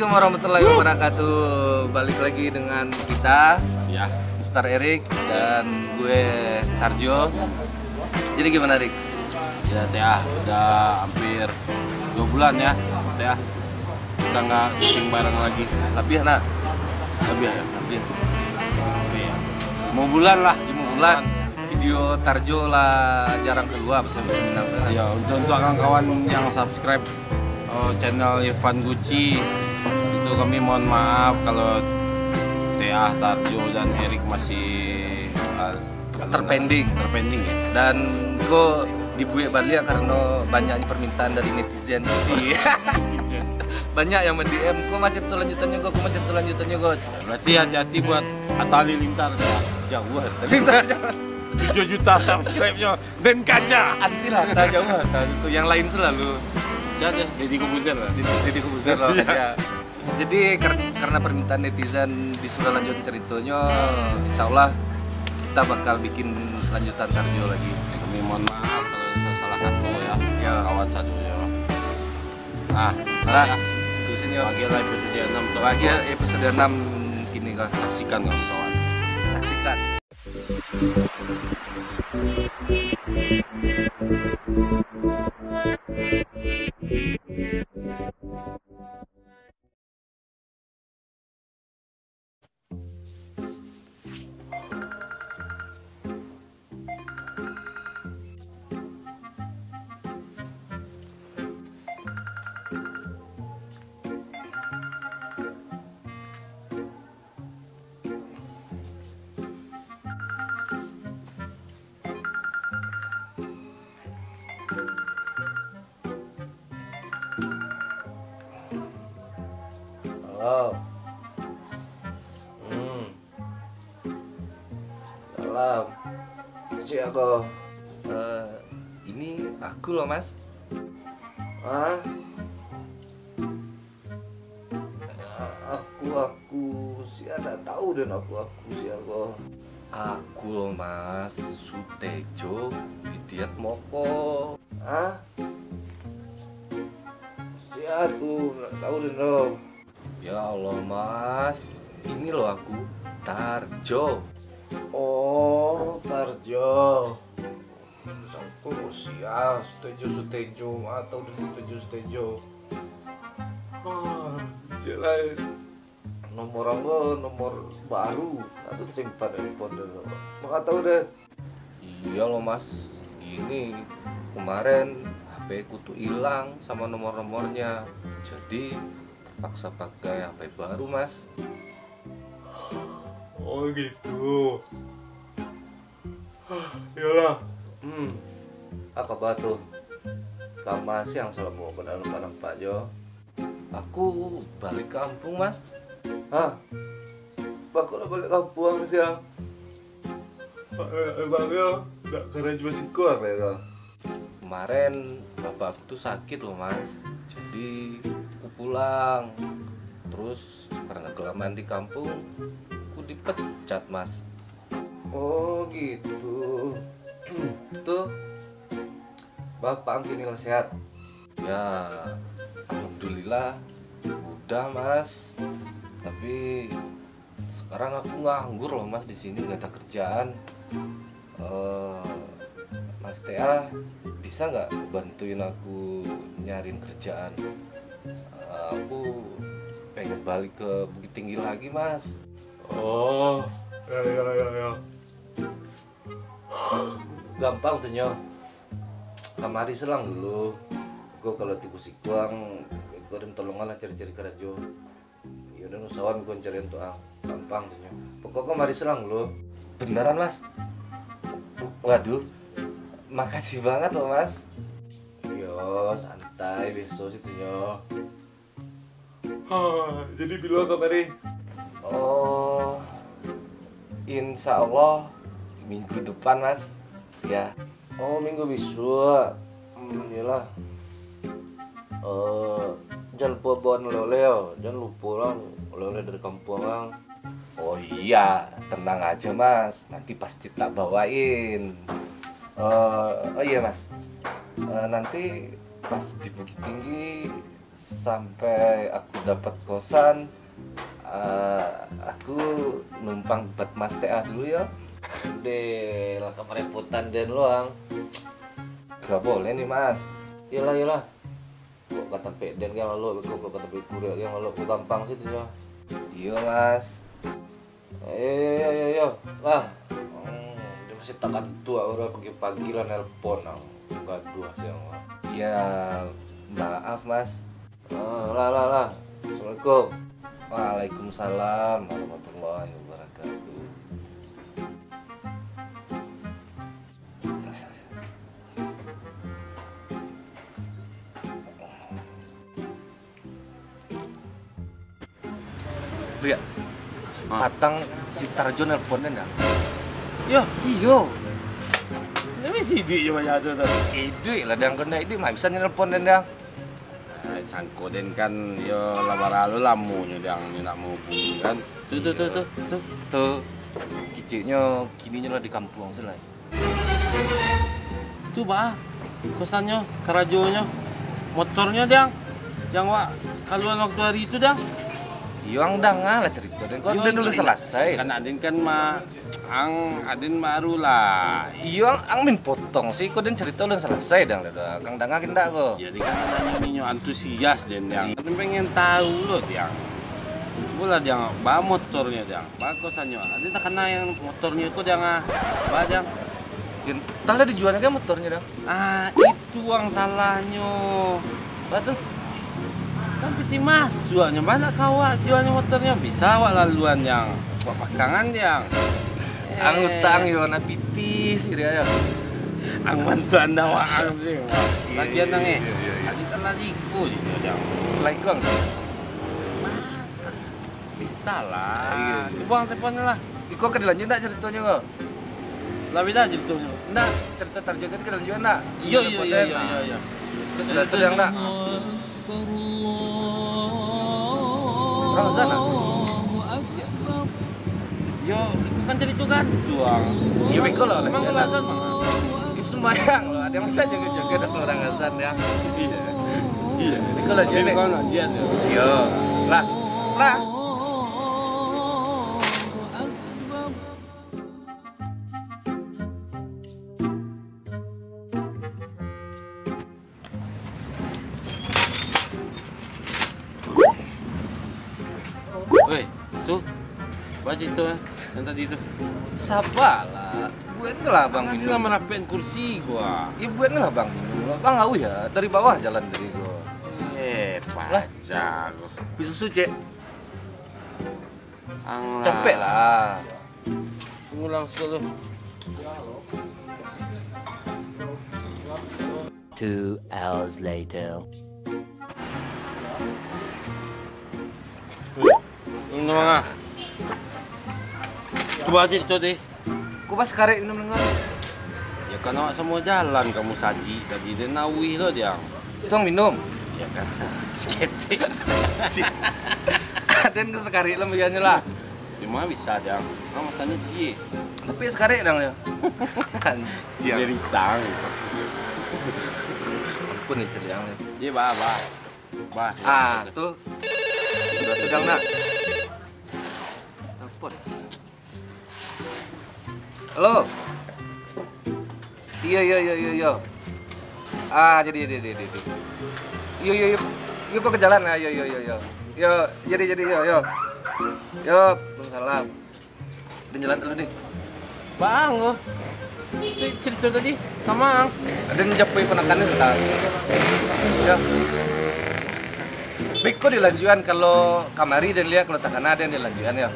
Assalamualaikum warahmatullahi wabarakatuh. Balik lagi dengan kita, Ya, Mr. Erik dan gue Tarjo. Jadi gimana, Rik? ya Teh, udah hampir 2 bulan ya, Teh. Udah nggak syuting bareng lagi. Lebih nah, Lebih ya? lebih Lebih ya. 5 bulan lah. 5 bulan. Video Tarjo lah jarang keluar bersama Ya, untuk kawan-kawan yang subscribe channel Irfan Gucci, itu kami mohon maaf kalau Teh, Tarjo dan Erik masih terpending. ya. Dan gue dibuat balik karena banyaknya permintaan dari netizen sih. Banyak yang DM, kok macet tuh lanjutannya gue, kok macet tuh lanjutannya gue. Berarti hati-hati buat Atali Lintar ya. Jauh, 7 juta subscribe-nya dan kaca. anti lah, tak jauh, tak itu yang lain selalu. Siapa? Deddy Kobuzer lah. Jadi kebuser loh aja. Jadi karena permintaan netizen disuruh lanjutin ceritanya, insya Allah kita bakal bikin lanjutan Tarjo lagi. Kami mohon maaf kalau saya salah kata ya. Ya. Kawan satu ya. Nah, Nah, ya. terusin yuk. Bagi lah episode 6 tuh. Bagi episode 6 kini kah. Saksikan kawan-kawan. Saksikan. Halo. Salam. Siapa? Ini aku loh, Mas. Ah? Aku siapa tahu dan aku siapa? Aku loh, Mas. Sutejo Widiat Moko. Ah? Siapa tuh? Nggak tahu dan lo. Ya Allah, Mas, ini loh aku, Tarjo. Oh, Tarjo. Sangko siap, Sutejo atau Sutejo. Oh, jalan. Nomor apa? Nomor baru. Aku simpan handphone dulu. Maka tahu deh. Iya loh, Mas. Gini, kemarin HP ku tuh hilang sama nomor-nomornya. Jadi paksa pakai HP baru, Mas. Oh gitu. Iyalah. Apa batu? Kamu masih yang selalu mau kenal Pak Jo? Aku balik kampung, Mas. Hah? Pak udah balik kampung sih ya? Emangnya nggak karena cuma sikor ya? Kemarin bapak tuh sakit loh, Mas. Jadi aku pulang. Terus karena kelamaan di kampung, aku dipecat, Mas. Oh gitu. Tuh bapak kini sehat. Ya, alhamdulillah udah, Mas. Tapi sekarang aku nganggur loh, Mas, di sini nggak ada kerjaan. Mas Tea bisa nggak bantuin aku nyariin kerjaan? Aku pengen balik ke Bukit Tinggi lagi, Mas. Oh, ya. Gampang tuh nyo. Kamari selang dulu. Gue kalau tipu si kuang, gue dan tolongan lah cari-cari kerajo. Ya udah nusawan gue cariin tuh gampang tuh nyo. Pokoknya mari selang dulu. Beneran, Mas? Waduh, makasih banget loh, Mas. Yo, santai besok situ nyo. Jadi bilang kamari. Oh, insya Allah minggu depan, Mas. Ya. Oh, minggu besok. Iyalah. Jangan lupa bawa oleh-oleh, jangan lupa lah oleh-oleh dari kampung. Oh iya, tenang aja, Mas. Nanti pasti tak bawain. Oh iya, Mas. Nanti pas di Bukit Tinggi sampai aku dapat kosan, aku numpang buat Mas TA dulu ya. Deh, lah kerepotan dan luang. Gak boleh nih Mas. Iyalah iyalah. Kok kata Peden yang lalu, kok kata Pekure yang lalu, kok gampang sih tuh ya. Iya Mas. Ayo lah. Dia masih takat tua udah pagi-pagi lah nelpon nang. Gaduh sih yang. Iya, maaf Mas. Lah. Assalamualaikum. Waalaikumsalam warahmatullahi wabarakatuh. Lihat, patang si Tarjo nelpon enggak? Yo, Iyo, ini si duit cuma jatuh tuh. ide lah yang kena ide mah bisa nelpon dan Sangko den kan yo labaralu lamunya yang nak menghubungi kan. tuh kiciknya kininya lah di kampung selai. Tuh bah, kosannya, karajonya, motornya yang wak kaluan waktu hari itu dang. Yang dah ngalah cerita dan kau udah dulu selesai. Kan adin kan mah adin baru lah. Iya ang min potong sih kau dan cerita udah selesai dang dah. Kang dangakin dah kau. Jadi kan nanya antusias den yang adin pengen tahu loh yang. Coba yang bawa motornya yang, bawa kosannya. Adin tak kena yang motornya itu yang bawa yang. Tanglah dijualnya kan motornya dah. Itu yang salahnya. Batu. Kan piti mas, jualnya banyak kawat, jualnya motornya bisa wak laluan yang wak pakangan yang. Ang utang yo na pitis iri ayo. Ang bantu anda wak sih. Lagian nang tadi kan laliku gitu yang. Lagi kong. Bisa lah. Buang teleponnya lah. Iko ke dilanjut enggak ceritanya kok? Lah beda ceritanya. Enggak, cerita Tarjo tadi ke dilanjut enggak? Iya. Itu sudah tuh yang enggak. Orang sana. Yo, itu kan cerita kan tuang. Iya beko loh. Emang kalau azan mah. Ini sembahyang loh, ada yang bisa jaga-jaga dong orang azan ya. Iya. Ini kalau Jadi jadi. kau ngajian ya. Yo, lah. Woi, tuh. Baca itu yang tadi itu. Sabar lah. Buat lah bang Nanti minum. lah merapian kursi gua. Ya buat lah bang minum. Bang ngau ya dari bawah jalan dari gua. Pajak. Bisa suci. Anglah. Capek lah. Ngulang sekali. 2 hours later. Minum nga. Coba aja itu deh. Ku pas karek minum dengan. Ya kan awak semua jalan kamu saji tadi dia nawi lo dia. Tong minum. Ya kan. Sketik. Dan ke sekari lah begini lah. Cuma bisa dia. Kamu tanya cie. Tapi sekari dong ya. Anjir. Dari tang. Ampun nih celiang nih. Iya bah. Tuh. Sudah tegang nak. Telepon. Halo. Iya. Jadi. Yuk kok ke jalan lah. Yo. Jadi yo. Salam. Dan jalan dulu nih. Bang lo. Itu cerita tadi sama Ang. Ada mencapai penekannya bentar. Ya. Beko dilanjutan kalau kamari dan lihat kalau takkan ada yang dilanjutan ya.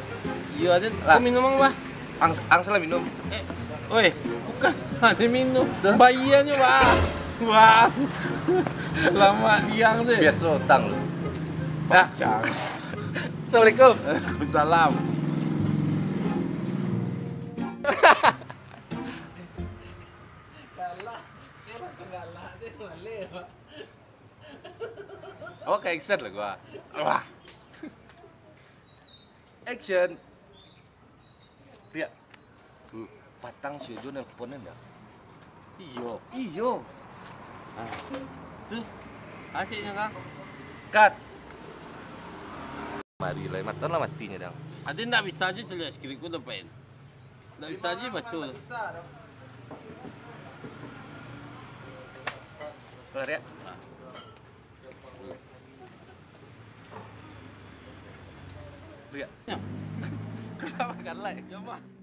Iya ada. Lah. Kau minum Ang bah. Angsel minum. Woi, bukan ada minum. Bayiannya bah. Wah. Lama diang deh. Biasa utang lu. Nah, Pajak. Assalamualaikum. Waalaikumsalam. Oke, action lah gua. Wah. Action. Lihat. Patang si Ujo nelponin ya. Iyo. Iyo. Tuh. Asiknya Kang. dekat. Mari lah mati lah matinya dong. Ada nggak bisa aja celik skrip ku depan. Nggak bisa aja baca. Keluar ya. Lihat. Kenapa kan like? Ya mah.